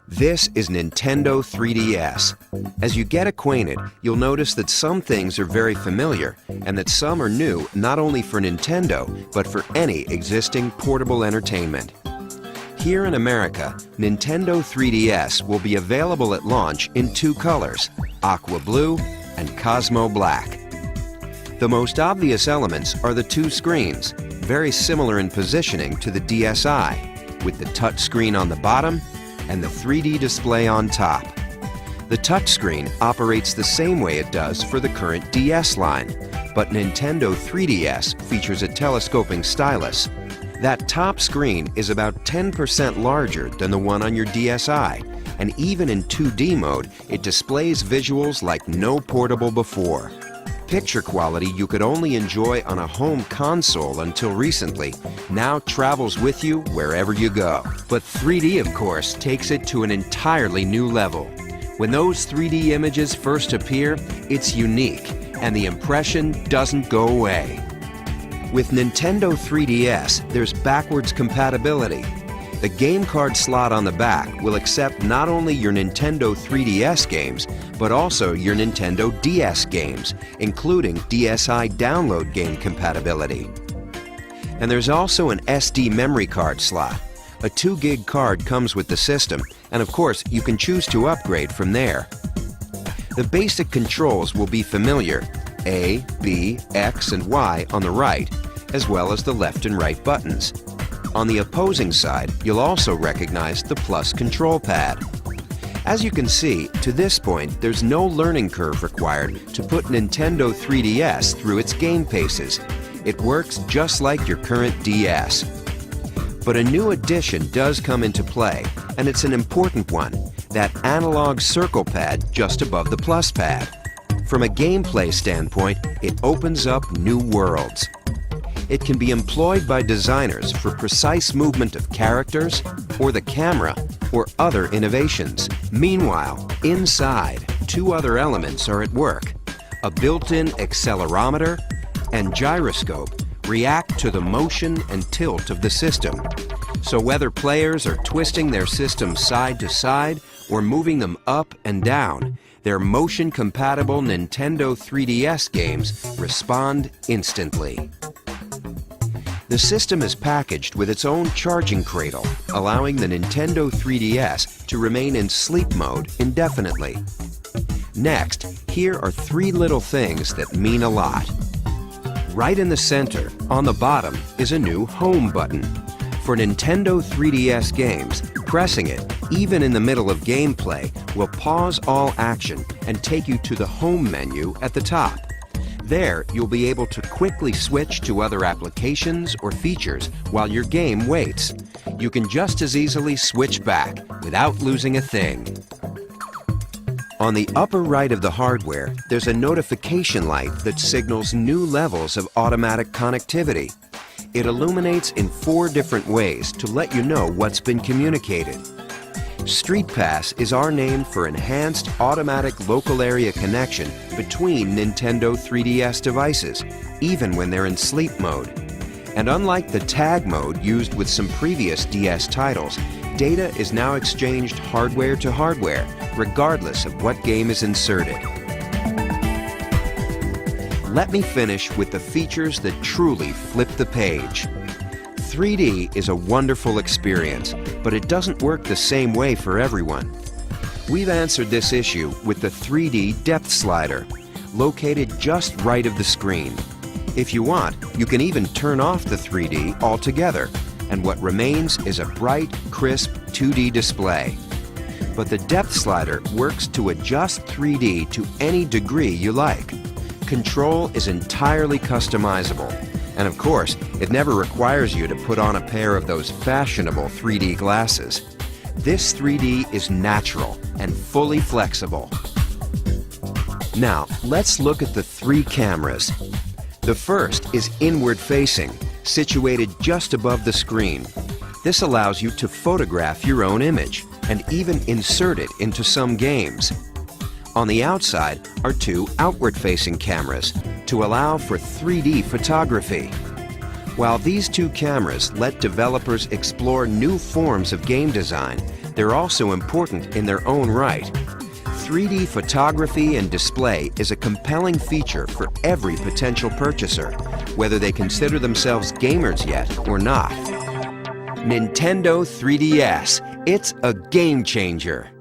This is Nintendo 3DS. As you get acquainted, you'll notice that some things are very familiar and that some are new not only for Nintendo, but for any existing portable entertainment. Here in America, Nintendo 3DS will be available at launch in two colors, Aqua Blue and Cosmo Black. The most obvious elements are the two screens, very similar in positioning to the DSi, with the touchscreen on the bottom and the 3D display on top. The touchscreen operates the same way it does for the current DS line, but Nintendo 3DS features a telescoping stylus. That top screen is about 10% larger than the one on your DSi, and even in 2D mode, it displays visuals like no portable before. Picture quality you could only enjoy on a home console until recently now travels with you wherever you go. But 3D, of course, takes it to an entirely new level. When those 3D images first appear, it's unique, and the impression doesn't go away. With Nintendo 3DS, there's backwards compatibility. The game card slot on the back will accept not only your Nintendo 3DS games, but also your Nintendo DS games, including DSi download game compatibility. And there's also an SD memory card slot. A 2 gig card comes with the system, and of course you can choose to upgrade from there. The basic controls will be familiar: A, B, X, and Y on the right, as well as the left and right buttons. On the opposing side, you'll also recognize the plus control pad. As you can see, to this point, there's no learning curve required to put Nintendo 3DS through its game paces. It works just like your current DS. But a new addition does come into play, and it's an important one: that analog circle pad just above the plus pad. From a gameplay standpoint, it opens up new worlds. It can be employed by designers for precise movement of characters, or the camera, or other innovations. Meanwhile, inside, two other elements are at work. A built-in accelerometer and gyroscope react to the motion and tilt of the system. So whether players are twisting their system side to side or moving them up and down, their motion-compatible Nintendo 3DS games respond instantly. The system is packaged with its own charging cradle, allowing the Nintendo 3DS to remain in sleep mode indefinitely. Next, here are three little things that mean a lot. Right in the center, on the bottom, is a new Home button. For Nintendo 3DS games, pressing it, even in the middle of gameplay, will pause all action and take you to the Home menu at the top. There, you'll be able to quickly switch to other applications or features while your game waits. You can just as easily switch back without losing a thing. On the upper right of the hardware, there's a notification light that signals new levels of automatic connectivity. It illuminates in 4 different ways to let you know what's been communicated. Street Pass is our name for enhanced automatic local area connection between Nintendo 3DS devices, even when they're in sleep mode. And unlike the tag mode used with some previous DS titles, data is now exchanged hardware to hardware, regardless of what game is inserted. Let me finish with the features that truly flip the page. 3D is a wonderful experience, but it doesn't work the same way for everyone. We've answered this issue with the 3D depth slider, located just right of the screen. If you want, you can even turn off the 3D altogether, and what remains is a bright, crisp 2D display. But the depth slider works to adjust 3D to any degree you like. Control is entirely customizable. And of course, it never requires you to put on a pair of those fashionable 3D glasses. This 3D is natural and fully flexible. Now, let's look at the 3 cameras. The first is inward-facing, situated just above the screen. This allows you to photograph your own image and even insert it into some games. On the outside are 2 outward-facing cameras to allow for 3D photography. While these 2 cameras let developers explore new forms of game design, they're also important in their own right. 3D photography and display is a compelling feature for every potential purchaser, whether they consider themselves gamers yet or not. Nintendo 3DS, it's a game changer.